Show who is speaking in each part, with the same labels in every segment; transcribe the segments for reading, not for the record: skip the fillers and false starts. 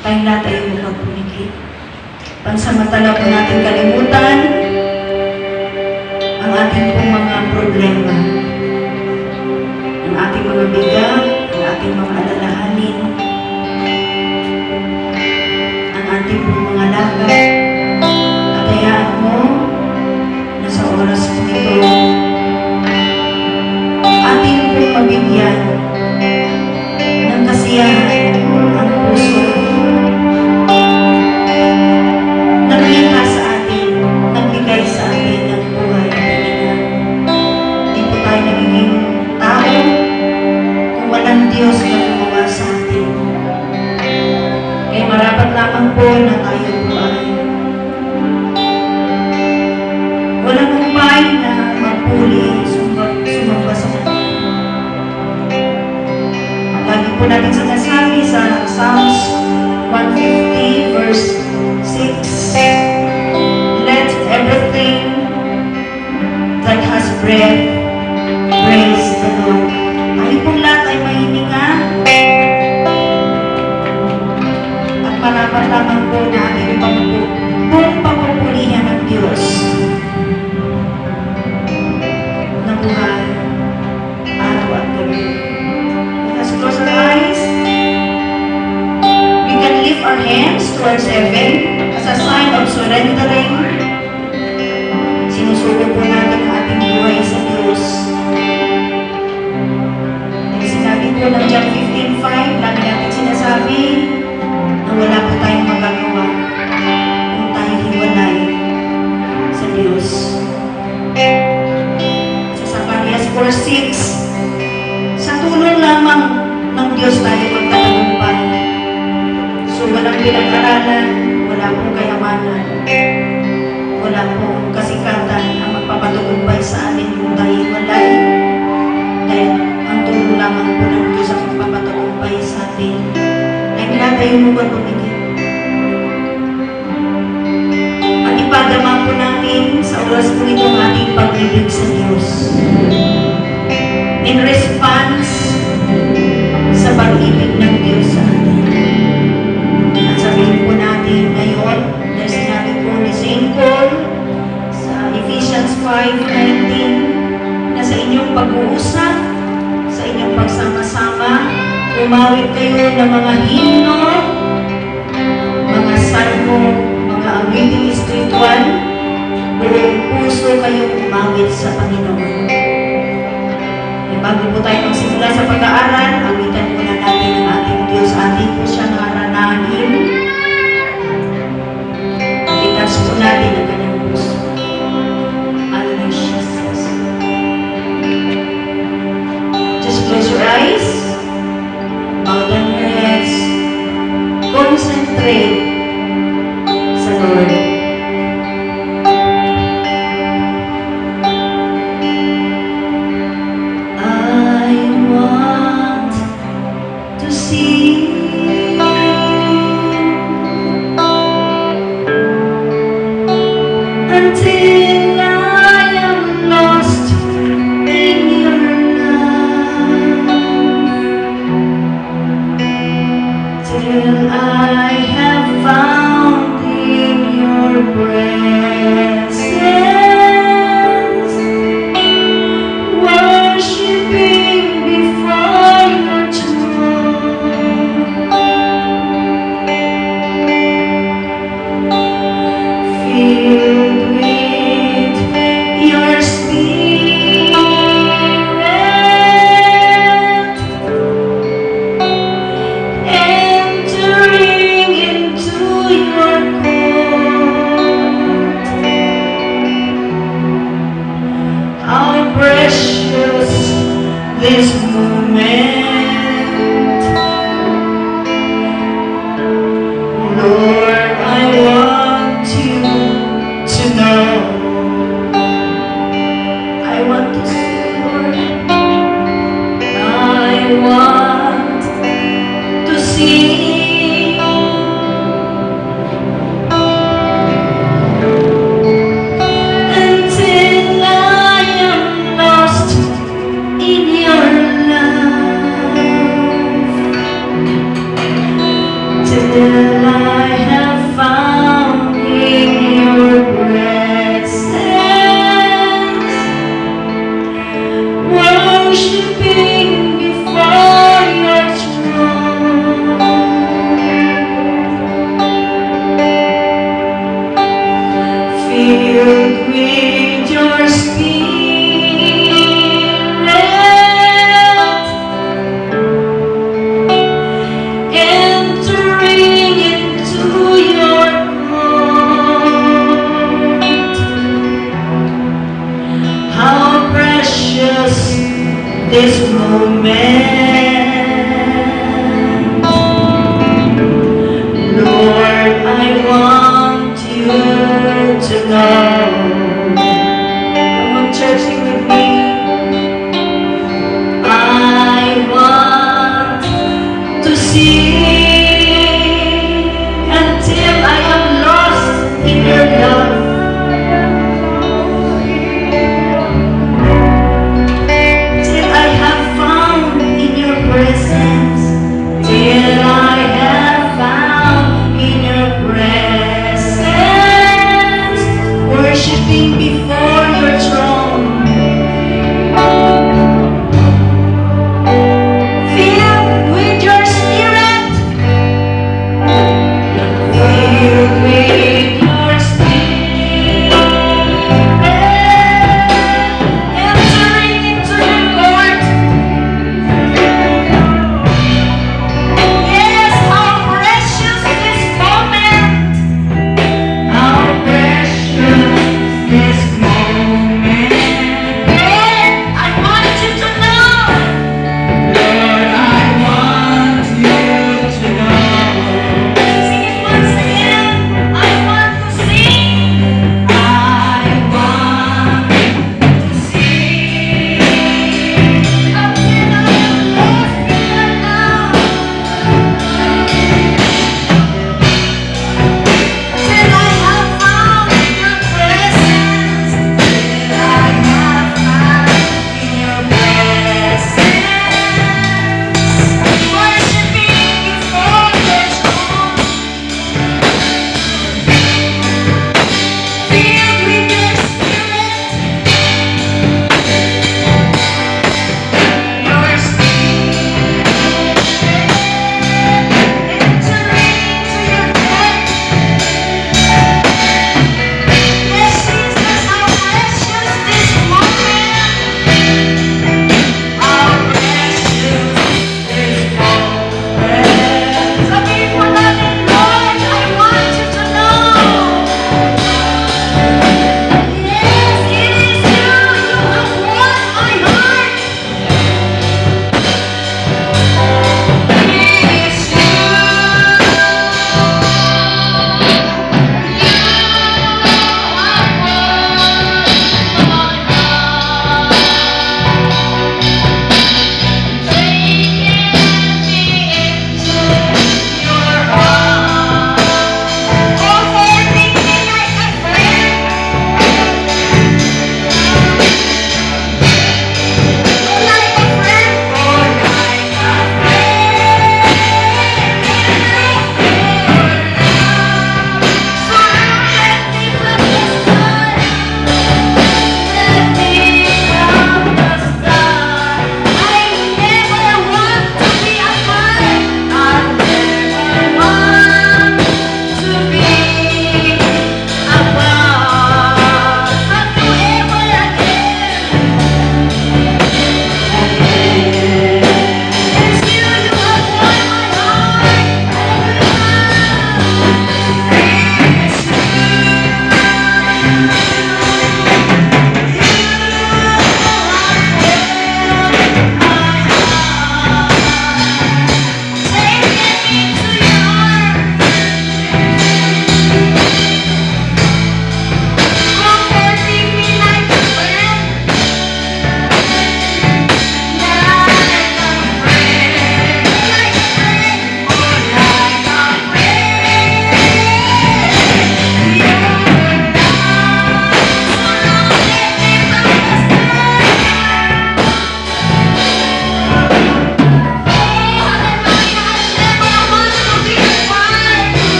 Speaker 1: tayong lahat ay magpumigit. Pansamantala po natin kalimutan ang ating pong mga problema, ang ating mga bigat, ang ating mga alalahanin, ang ating pong mga lakad. At hayaan mo na sa oras po ito, ating pong mabigyan ng kasiyahan ang puso. Naglikha sa atin, nagbigay sa atin ng buhay at hininga. Hindi po tayo nagiging tao kung walang Diyos na gumawa sa atin. Kaya marapat lamang po na tayo po ay walang umpay na magpuli, sumamba sa Kanya. Lagi po natin sinasabi sa Psalms 150 verse 6, let everything that has breath praise the Lord. Tayo pong lahat ay mahininga at marapat lamang po na ating buong pagpupulihan ng Diyos na buhay araw at gabi. Let us close our eyes. We can lift our hands towards heaven as a sign of surrendering. Sinusuko po natin ang ating buhay sa Diyos. Ang sinabi po ng John 15:5, lagi natin sinasabi na wala po tayong magagawa kung tayo hiwalay sa Diyos. Sa Zacarias 4:6, sa tulong lamang ng Diyos tayo magtatagumpay. So walang pinag-aralan, wala pong kayamanan, wala pong kasikatan ang magpapatagumpay sa atin kung tayo hiwalay. Dahil ang tulong lamang po ng Diyos ang magpapatagumpay sa atin. Dahil lahat tayo magpapamigit. At ipadama po natin sa oras po itong ating pag-ibig sa Diyos. In response sa pag-ibig ng Diyos sa atin. At sabihin po natin ngayon, dahil sinabi po ni St. Paul sa Ephesians 5:19, na sa inyong pag-uusap, sa inyong pagsama-sama, umawit kayo ng mga himno, mga salmo, mga awiting espiritual, buong puso kayong umawit sa Panginoon. Bago po tayo magsimula sa pag-aaral, awitan po na natin ang ating Diyos. Ating po siyang haranahin. Itas po natin ang kanyang puso. Hallelujah, Jesus. Just close your eyes. Bow down your heads. Concentrate sa Lord.
Speaker 2: Until I am lost in your love, till I have found in your presence, worshiping before your throne, filled with your spirit, entering into your court.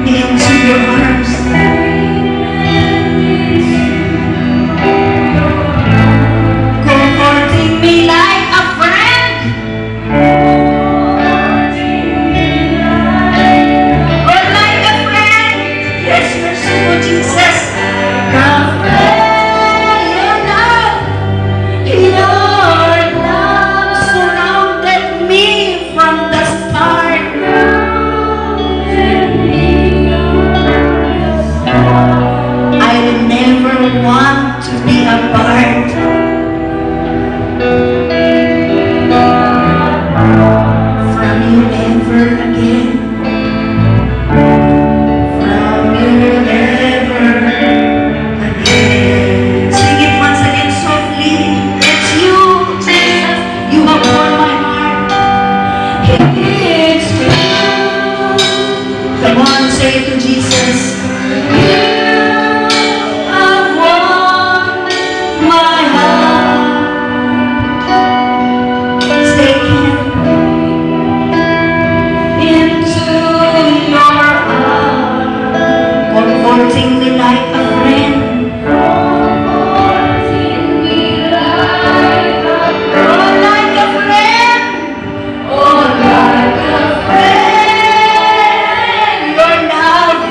Speaker 1: me into your arms. Comforting me like a friend. Or like a friend. Yes, mercy to Jesus. Come, your love surrounded me from the start. I never want to be apart. From you ever again. From you ever again. Sing it once again softly. It's you, Jesus. You have won my heart. It's you. Come on, say it to Jesus. I've won my heart. Take him into your arms, comforting me like a friend. Oh, like a friend. Oh, like a friend. Your love,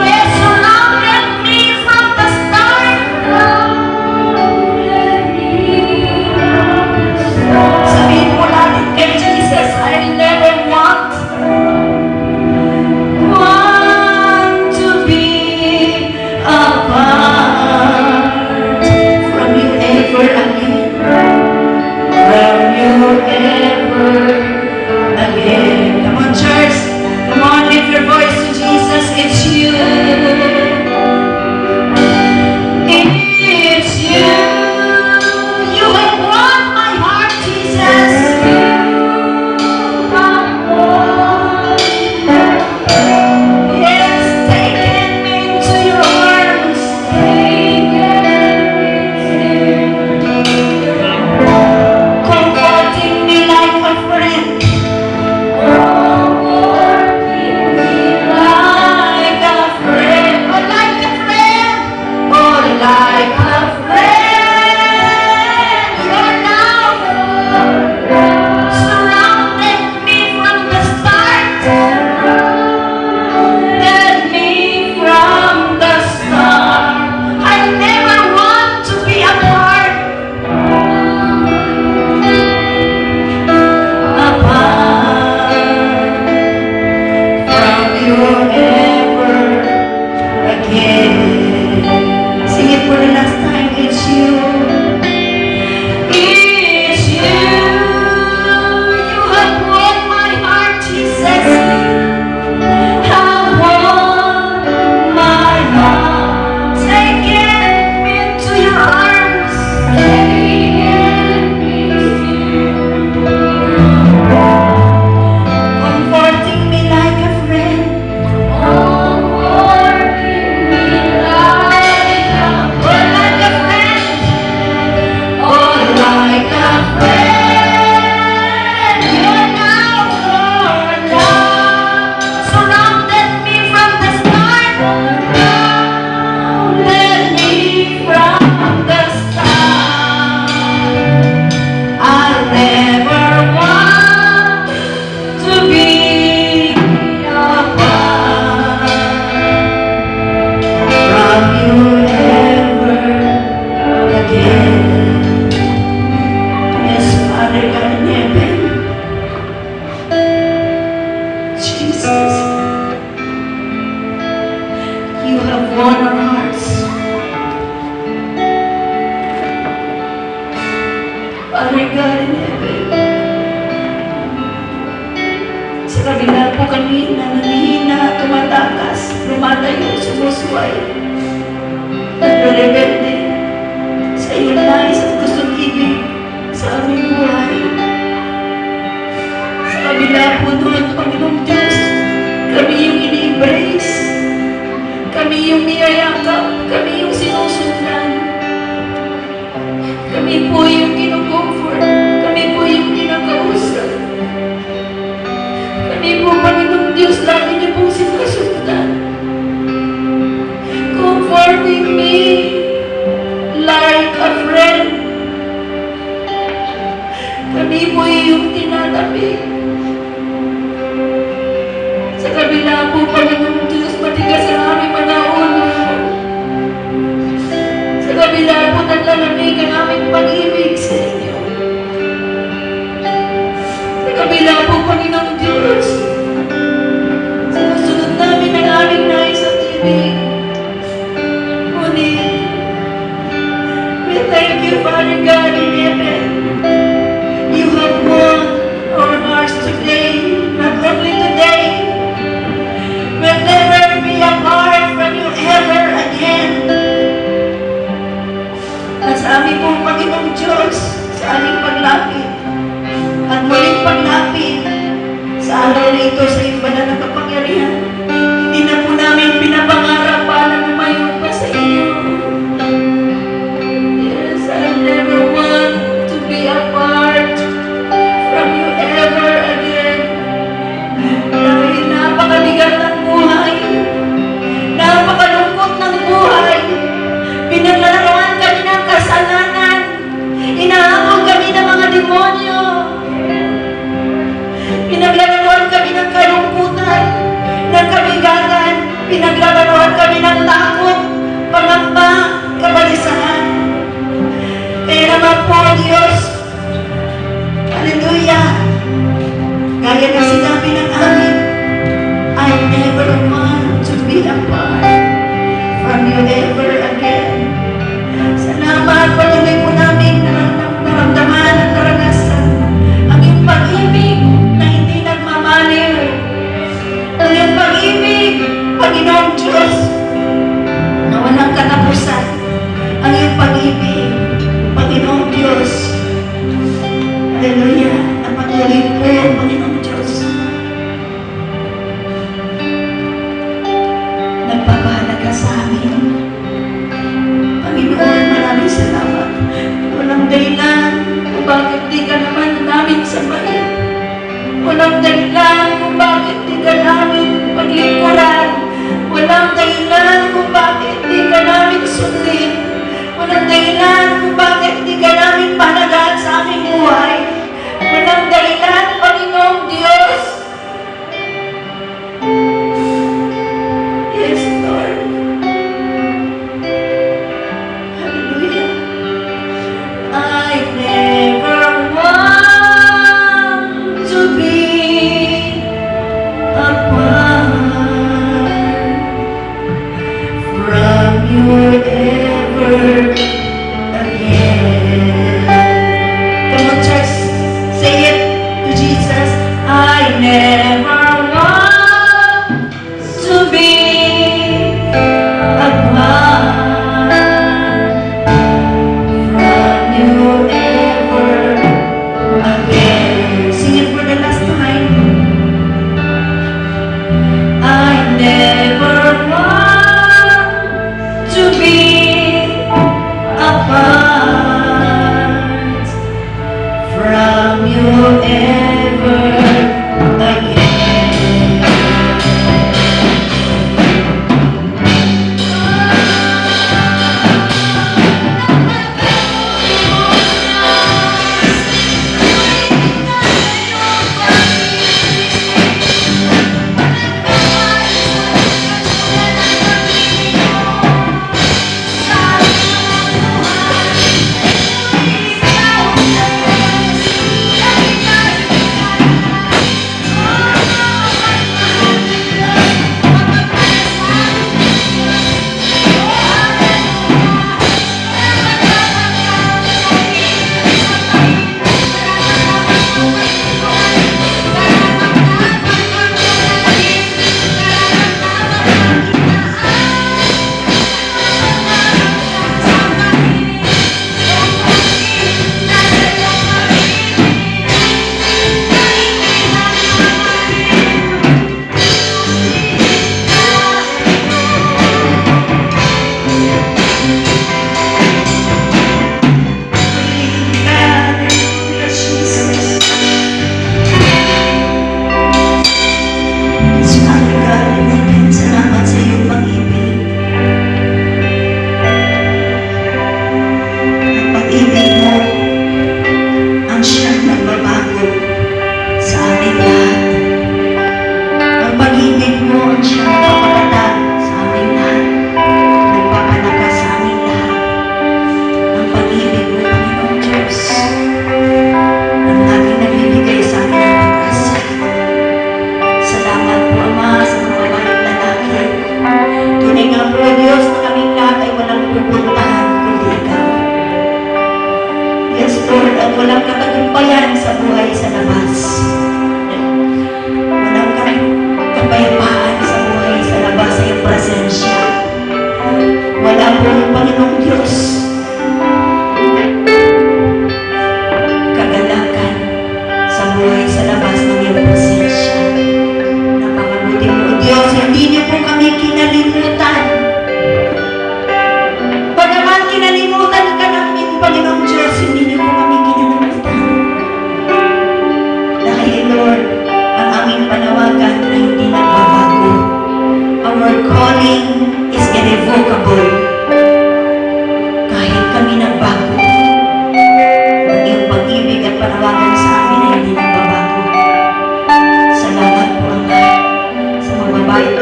Speaker 1: yes, surrounded me from the start. Sabihin mo natin kay Jesus, I never want to be apart from you ever again. From you ever again. Come on, church. Come on, lift your voice to Jesus. It's you. It's you. You have won my heart, Jesus. Yes, take him into your arms. Comforting me like a friend. Like a friend. Oh, like a friend. Oh, like a friend. Your love surrounded me from the start. Led me from the start. I never want to be apart. From you ever again. Sing it for the last time. It's you. It's you. You have won my heart, Jesus. Have won my heart. Take it into your arms. Comforting me like a friend. Oh, like a friend. Oh, like a friend. Your love surrounded me from the start. Led me from the start. I'll never want to be apart from you ever again. Yes, Father God in heaven, Jesus, you have won our hearts. Father God in heaven, sa kabila po kami na nanihina, tumatakas, lumalayo, sumusway, nagre-rebelde sa iyong nais at gustong ibig sa aming buhay. Sa kabila po doon, Panginoong Diyos, kami yung ini-embrace, kami yung niyayakap, kami yung sinusundan, kami po yung kinocomfort, kami po yung kinakausap, kami po, Panginoong Diyos, lagi niyo po
Speaker 2: kabila po, Panginoong Diyos, matigas ang aming mga ulo. Sa kabila po, naglalamig ang aming pag-ibig sa inyo. Sa kabila po, Panginoong Diyos, sinusunod namin ang aming nais at ibig. Ngunit, we thank you, Father God in heaven. You have won our hearts today, not only today. We'll never be apart from you ever again. At sa aming pong Panginoong Diyos, sa aming paglapit, at muling paglapit sa araw na ito sa iyong banal na kapangyarihan, hindi na po namin pinapangarap pa na lumayo pa sa inyo. Yes, I never want to be apart from you ever again. Dahil napakabigat ng buhay, napakalungkot ng buhay, pinaglalaroan kami ng kasalanan, inahamon kami ng mga demonyo, pinaglalaroan kami ng kalungkutan, ng kabigatan, pinaglalaroan kami ng takot, pangamba, kabalisahan. Kaya naman po, Diyos, hallelujah, kaya na sinabi ng amin, I never want to be apart from you ever again. Salamat, patuloy po namin naramdaman at naranasan ang iyong pag-ibig na hindi nagmamaliw. Ang iyong pag-ibig, Panginoong Diyos, na walang katapusan. Ang iyong pag-ibig, Panginoong Diyos. Hallelujah. Na patuloy po, Panginoong Diyos. Nagpapahalaga sa amin. Panginoon, maraming salamat. Walang dahilan kung bakit di ka naman namin sabahin. Walang dahilan kung bakit di ka namin paglingkuran. Walang dahilan kung bakit di ka namin sundin. Walang dahilan kung bakit di ka namin panagaan sa aming buhay. Walang dahilan, Panginoong Diyos. Yes, Lord. Hallelujah. I never want to be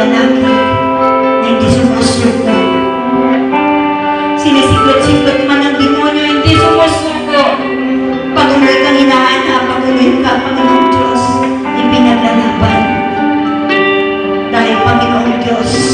Speaker 1: lalaki na hindi sumusuko. Sinisigot-sigot man ng demonyo, hindi sumusuko. Patuloy kang hinahanap, patuloy ka, Panginoong Diyos, ipinaglalaban. Dahil Panginoong Diyos,